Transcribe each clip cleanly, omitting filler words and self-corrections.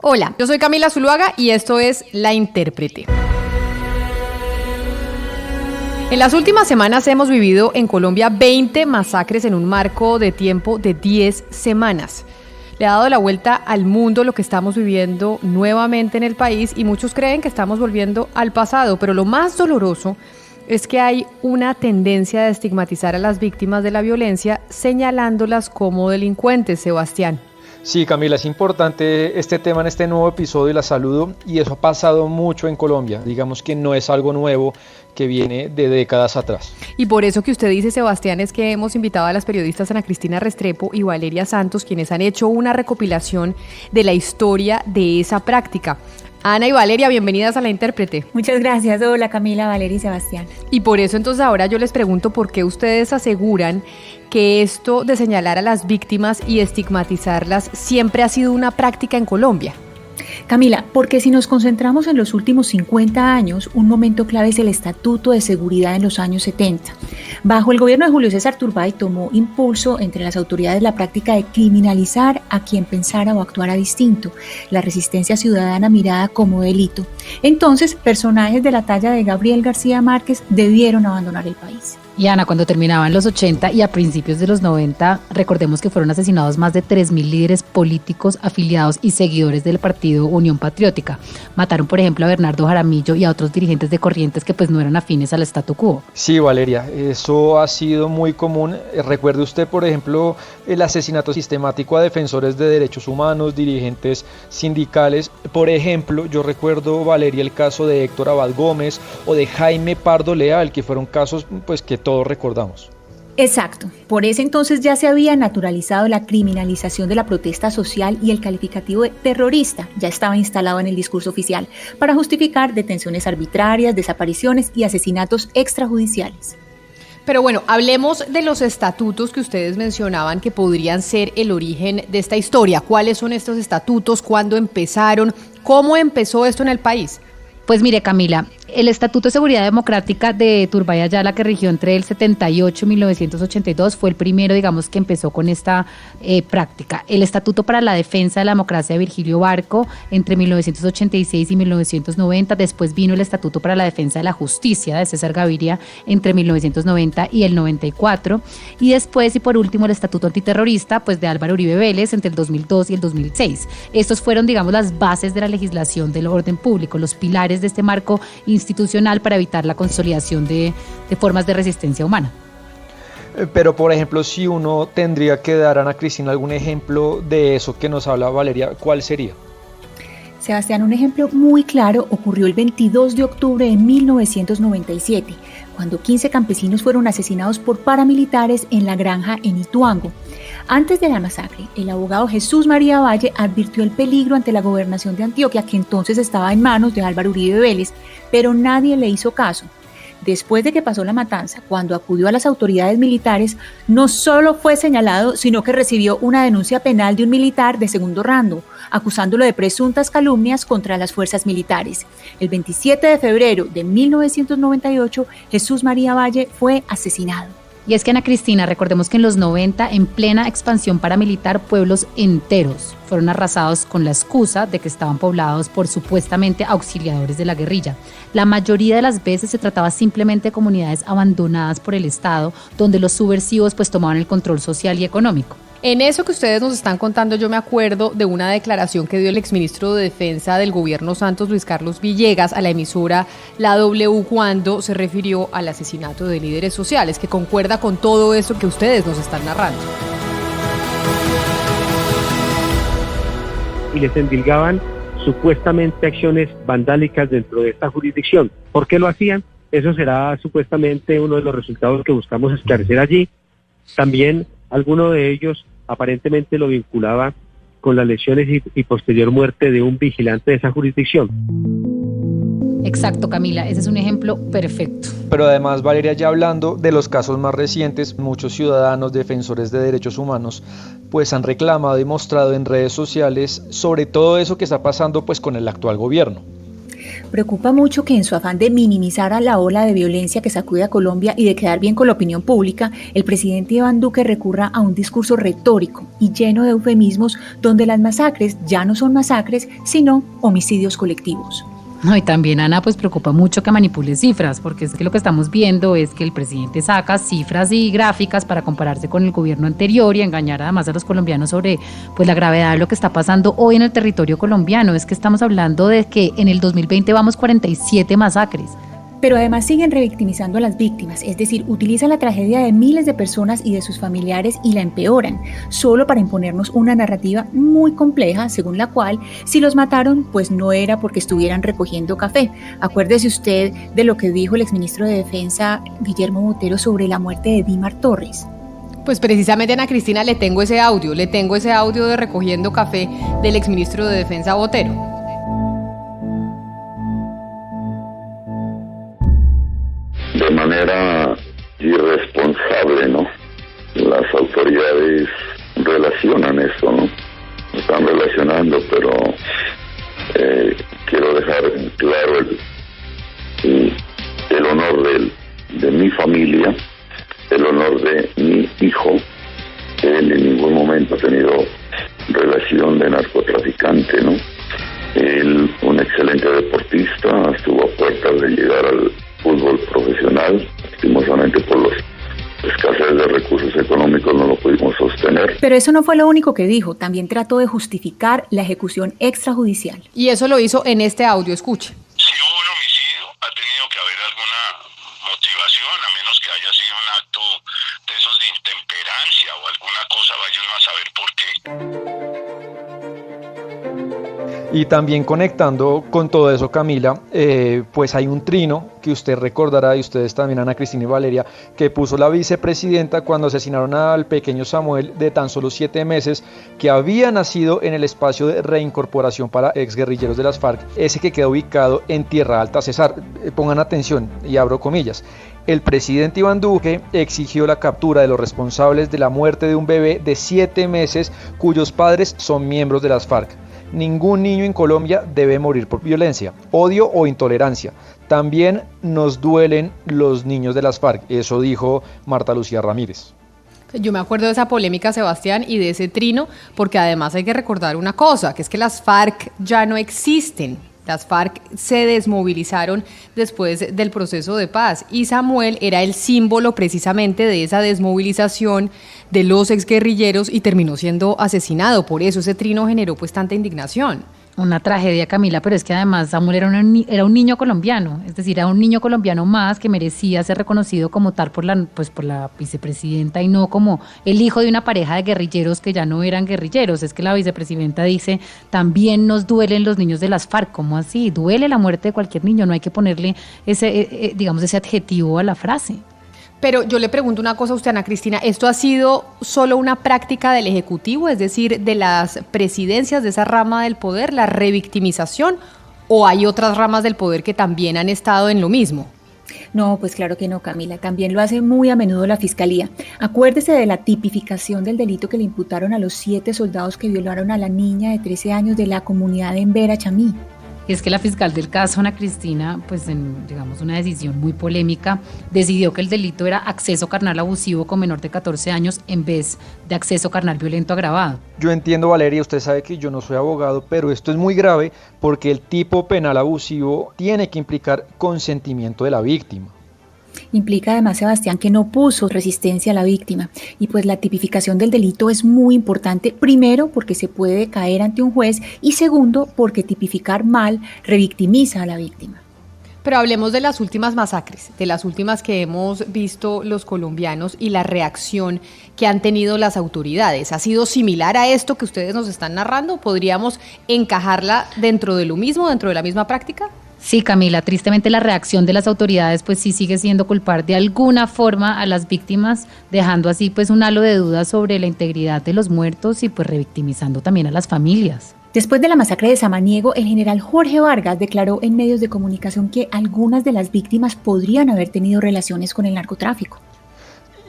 Hola, yo soy Camila Zuluaga y esto es La Intérprete. En las últimas semanas hemos vivido en Colombia 20 masacres en un marco de tiempo de 10 semanas. Le ha dado la vuelta al mundo lo que estamos viviendo nuevamente en el país y muchos creen que estamos volviendo al pasado, pero lo más doloroso es que hay una tendencia de estigmatizar a las víctimas de la violencia señalándolas como delincuentes, Sebastián. Sí, Camila, es importante este tema en este nuevo episodio y la saludo, y eso ha pasado mucho en Colombia, digamos que no es algo nuevo que viene de décadas atrás. Y por eso que usted dice, Sebastián, es que hemos invitado a las periodistas Ana Cristina Restrepo y Valeria Santos, quienes han hecho una recopilación de la historia de esa práctica. Ana y Valeria, bienvenidas a La Intérprete. Muchas gracias. Hola Camila, Valeria y Sebastián. Y por eso entonces ahora yo les pregunto por qué ustedes aseguran que esto de señalar a las víctimas y estigmatizarlas siempre ha sido una práctica en Colombia. Camila, porque si nos concentramos en los últimos 50 años, un momento clave es el Estatuto de Seguridad en los años 70. Bajo el gobierno de Julio César Turbay tomó impulso entre las autoridades la práctica de criminalizar a quien pensara o actuara distinto, la resistencia ciudadana mirada como delito. Entonces, personajes de la talla de Gabriel García Márquez debieron abandonar el país. Y Ana, cuando terminaban los 80 y a principios de los 90, recordemos que fueron asesinados más de 3.000 líderes políticos, afiliados y seguidores del partido Unión Patriótica. Mataron, por ejemplo, a Bernardo Jaramillo y a otros dirigentes de corrientes que pues no eran afines al statu quo. Sí, Valeria, eso ha sido muy común. Recuerde usted, por ejemplo, el asesinato sistemático a defensores de derechos humanos, dirigentes sindicales. Por ejemplo, yo recuerdo, Valeria, el caso de Héctor Abad Gómez o de Jaime Pardo Leal, que fueron casos pues que todos recordamos. Exacto, por ese entonces ya se había naturalizado la criminalización de la protesta social y el calificativo de terrorista ya estaba instalado en el discurso oficial para justificar detenciones arbitrarias, desapariciones y asesinatos extrajudiciales. Pero bueno, hablemos de los estatutos que ustedes mencionaban que podrían ser el origen de esta historia. ¿Cuáles son estos estatutos? ¿Cuándo empezaron? ¿Cómo empezó esto en el país? Pues mire, Camila, el Estatuto de Seguridad Democrática de Turbay Ayala, que rigió entre el 78 y 1982, fue el primero, digamos, que empezó con esta práctica. El Estatuto para la Defensa de la Democracia de Virgilio Barco, entre 1986 y 1990. Después vino el Estatuto para la Defensa de la Justicia de César Gaviria, entre 1990 y el 94. Y después, y por último, el Estatuto Antiterrorista, pues de Álvaro Uribe Vélez, entre el 2002 y el 2006. Estos fueron, digamos, las bases de la legislación del orden público, los pilares de este marco institucional para evitar la consolidación de formas de resistencia humana. Pero, por ejemplo, si uno tendría que dar, Ana Cristina, algún ejemplo de eso que nos habla Valeria, ¿cuál sería? Sebastián, un ejemplo muy claro ocurrió el 22 de octubre de 1997, cuando 15 campesinos fueron asesinados por paramilitares en la granja en Ituango. Antes de la masacre, el abogado Jesús María Valle advirtió el peligro ante la gobernación de Antioquia, que entonces estaba en manos de Álvaro Uribe Vélez, pero nadie le hizo caso. Después de que pasó la matanza, cuando acudió a las autoridades militares, no solo fue señalado, sino que recibió una denuncia penal de un militar de segundo rango, acusándolo de presuntas calumnias contra las fuerzas militares. El 27 de febrero de 1998, Jesús María Valle fue asesinado. Y es que, Ana Cristina, recordemos que en los 90, en plena expansión paramilitar, pueblos enteros fueron arrasados con la excusa de que estaban poblados por supuestamente auxiliadores de la guerrilla. La mayoría de las veces se trataba simplemente de comunidades abandonadas por el Estado, donde los subversivos pues tomaban el control social y económico. En eso que ustedes nos están contando, yo me acuerdo de una declaración que dio el exministro de Defensa del gobierno Santos, Luis Carlos Villegas, a la emisora La W, cuando se refirió al asesinato de líderes sociales, que concuerda con todo eso que ustedes nos están narrando. Y les endilgaban supuestamente acciones vandálicas dentro de esta jurisdicción. ¿Por qué lo hacían? Eso será supuestamente uno de los resultados que buscamos esclarecer allí. También alguno de ellos aparentemente lo vinculaba con las lesiones y posterior muerte de un vigilante de esa jurisdicción. Exacto, Camila, ese es un ejemplo perfecto. Pero además, Valeria, ya hablando de los casos más recientes, muchos ciudadanos defensores de derechos humanos pues han reclamado y mostrado en redes sociales sobre todo eso que está pasando pues con el actual gobierno. Preocupa mucho que en su afán de minimizar a la ola de violencia que sacude a Colombia y de quedar bien con la opinión pública, el presidente Iván Duque recurra a un discurso retórico y lleno de eufemismos donde las masacres ya no son masacres, sino homicidios colectivos. No, y también, Ana, pues preocupa mucho que manipule cifras, porque es que lo que estamos viendo es que el presidente saca cifras y gráficas para compararse con el gobierno anterior y engañar además a los colombianos sobre pues la gravedad de lo que está pasando hoy en el territorio colombiano. Es que estamos hablando de que en el 2020 vamos 47 masacres. Pero además siguen revictimizando a las víctimas, es decir, utilizan la tragedia de miles de personas y de sus familiares y la empeoran, solo para imponernos una narrativa muy compleja, según la cual, si los mataron, pues no era porque estuvieran recogiendo café. Acuérdese usted de lo que dijo el exministro de Defensa, Guillermo Botero, sobre la muerte de Dimar Torres. Pues precisamente, Ana Cristina, le tengo ese audio de recogiendo café del exministro de Defensa Botero. De manera irresponsable, ¿no? Las autoridades relacionan esto, ¿no? Están relacionando, pero quiero dejar claro el honor de mi familia, el honor de mi hijo. Él en ningún momento ha tenido relación de narcotraficante, ¿no? Él, un excelente deportista, estuvo a puertas de llegar al fútbol profesional, lastimosamente por los escasez de recursos económicos no lo pudimos sostener. Pero eso no fue lo único que dijo, también trató de justificar la ejecución extrajudicial. Y eso lo hizo en este audio, escuche. Si hubo un homicidio, ha tenido que haber alguna motivación, a menos que haya sido un acto de esos de intemperancia o alguna cosa, vaya uno a saber por qué. Y también conectando con todo eso, Camila, pues hay un trino que usted recordará, y ustedes también, Ana Cristina y Valeria, que puso la vicepresidenta cuando asesinaron al pequeño Samuel de tan solo 7 meses, que había nacido en el espacio de reincorporación para exguerrilleros de las FARC, ese que queda ubicado en Tierra Alta, Cesar. Pongan atención, y abro comillas. El presidente Iván Duque exigió la captura de los responsables de la muerte de un bebé de 7 meses cuyos padres son miembros de las FARC. Ningún niño en Colombia debe morir por violencia, odio o intolerancia. También nos duelen los niños de las FARC. Eso dijo Marta Lucía Ramírez. Yo me acuerdo de esa polémica, Sebastián, y de ese trino, porque además hay que recordar una cosa, que es que las FARC ya no existen. Las FARC se desmovilizaron después del proceso de paz y Samuel era el símbolo precisamente de esa desmovilización de los exguerrilleros y terminó siendo asesinado. Por eso ese trino generó pues tanta indignación. Una tragedia, Camila, pero es que además Samuel era un niño colombiano, es decir, era un niño colombiano más que merecía ser reconocido como tal por la vicepresidenta y no como el hijo de una pareja de guerrilleros que ya no eran guerrilleros. Es que la vicepresidenta dice, también nos duelen los niños de las FARC. ¿Cómo así? Duele la muerte de cualquier niño, no hay que ponerle ese adjetivo a la frase. Pero yo le pregunto una cosa a usted, Ana Cristina, ¿esto ha sido solo una práctica del Ejecutivo, es decir, de las presidencias de esa rama del poder, la revictimización, o hay otras ramas del poder que también han estado en lo mismo? No, pues claro que no, Camila, también lo hace muy a menudo la Fiscalía. Acuérdese de la tipificación del delito que le imputaron a los 7 soldados que violaron a la niña de 13 años de la comunidad de Embera, Chamí. Y es que la fiscal del caso, Ana Cristina, pues en, una decisión muy polémica, decidió que el delito era acceso carnal abusivo con menor de 14 años en vez de acceso carnal violento agravado. Yo entiendo, Valeria, usted sabe que yo no soy abogado, pero esto es muy grave porque el tipo penal abusivo tiene que implicar consentimiento de la víctima. Implica además, Sebastián, que no puso resistencia a la víctima y pues la tipificación del delito es muy importante, primero porque se puede caer ante un juez y segundo porque tipificar mal revictimiza a la víctima. Pero hablemos de las últimas masacres, de las últimas que hemos visto los colombianos y la reacción que han tenido las autoridades. ¿Ha sido similar a esto que ustedes nos están narrando? ¿Podríamos encajarla dentro de lo mismo, dentro de la misma práctica? Sí, Camila, tristemente la reacción de las autoridades pues sí sigue siendo culpar de alguna forma a las víctimas, dejando así pues un halo de dudas sobre la integridad de los muertos y pues revictimizando también a las familias. Después de la masacre de Samaniego, el general Jorge Vargas declaró en medios de comunicación que algunas de las víctimas podrían haber tenido relaciones con el narcotráfico.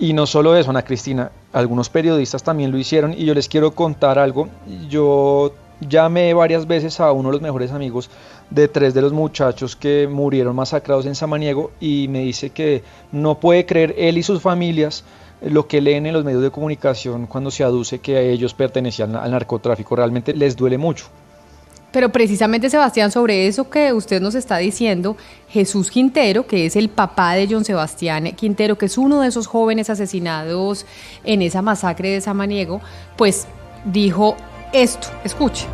Y no solo eso, Ana Cristina, algunos periodistas también lo hicieron y yo les quiero contar algo. Yo Llamé varias veces a uno de los mejores amigos de 3 de los muchachos que murieron masacrados en Samaniego y me dice que no puede creer él y sus familias lo que leen en los medios de comunicación cuando se aduce que ellos pertenecían al narcotráfico. Realmente les duele mucho. Pero precisamente, Sebastián, sobre eso que usted nos está diciendo, Jesús Quintero, que es el papá de John Sebastián Quintero, que es uno de esos jóvenes asesinados en esa masacre de Samaniego, pues dijo esto, escuche.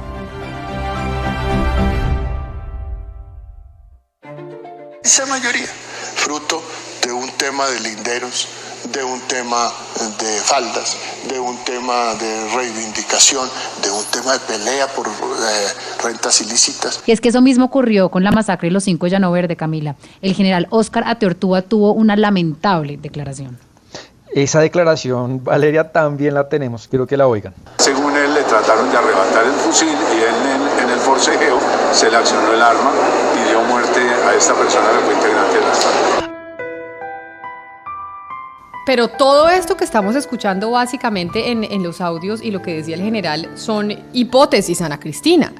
Esa mayoría, fruto de un tema de linderos, de un tema de faldas, de un tema de reivindicación, de un tema de pelea por rentas ilícitas. Y es que eso mismo ocurrió con la masacre de los 5 de Llano Verde, Camila. El general Óscar Ateortúa tuvo una lamentable declaración. Esa declaración, Valeria, también la tenemos, quiero que la oigan. Según él, le trataron de arrebatar el fusil y él en el forcejeo se le accionó el arma y dio muerte a esta persona que fue integrante de las FARC. Pero todo esto que estamos escuchando básicamente en los audios y lo que decía el general son hipótesis, Ana Cristina.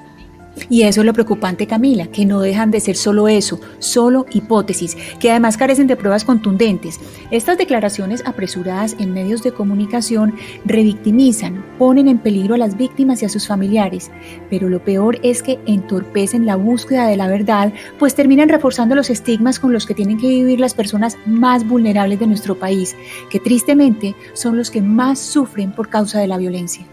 Y eso es lo preocupante, Camila, que no dejan de ser solo eso, solo hipótesis, que además carecen de pruebas contundentes. Estas declaraciones apresuradas en medios de comunicación revictimizan, ponen en peligro a las víctimas y a sus familiares, pero lo peor es que entorpecen la búsqueda de la verdad, pues terminan reforzando los estigmas con los que tienen que vivir las personas más vulnerables de nuestro país, que tristemente son los que más sufren por causa de la violencia.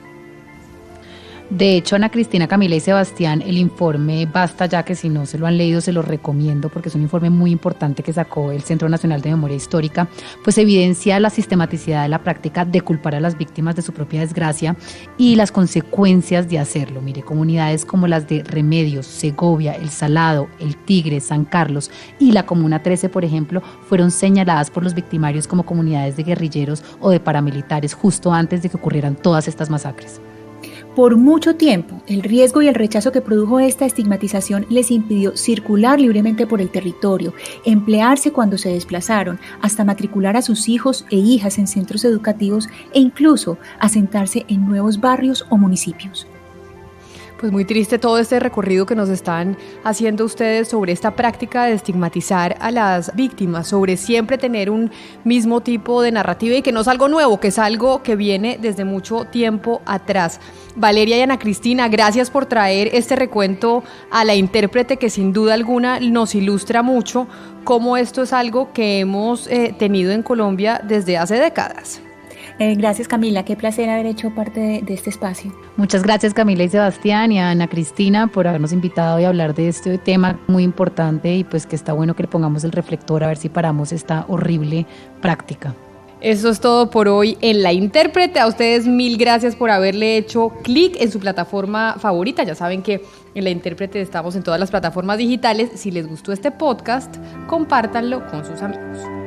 De hecho, Ana Cristina, Camila y Sebastián, el informe Basta Ya, que si no se lo han leído se lo recomiendo porque es un informe muy importante que sacó el Centro Nacional de Memoria Histórica, pues evidencia la sistematicidad de la práctica de culpar a las víctimas de su propia desgracia y las consecuencias de hacerlo. Mire, comunidades como las de Remedios, Segovia, El Salado, El Tigre, San Carlos y la Comuna 13, por ejemplo, fueron señaladas por los victimarios como comunidades de guerrilleros o de paramilitares justo antes de que ocurrieran todas estas masacres. Por mucho tiempo, el riesgo y el rechazo que produjo esta estigmatización les impidió circular libremente por el territorio, emplearse cuando se desplazaron, hasta matricular a sus hijos e hijas en centros educativos e incluso asentarse en nuevos barrios o municipios. Pues muy triste todo este recorrido que nos están haciendo ustedes sobre esta práctica de estigmatizar a las víctimas, sobre siempre tener un mismo tipo de narrativa y que no es algo nuevo, que es algo que viene desde mucho tiempo atrás. Valeria y Ana Cristina, gracias por traer este recuento a La Intérprete, que sin duda alguna nos ilustra mucho cómo esto es algo que hemos tenido en Colombia desde hace décadas. Gracias, Camila, qué placer haber hecho parte de este espacio. Muchas gracias, Camila y Sebastián, y a Ana Cristina por habernos invitado y hablar de este tema muy importante y pues que está bueno que le pongamos el reflector a ver si paramos esta horrible práctica. Eso es todo por hoy en La Intérprete. A ustedes 1000 gracias por haberle hecho clic en su plataforma favorita. Ya saben que en La Intérprete estamos en todas las plataformas digitales. Si les gustó este podcast, compártanlo con sus amigos.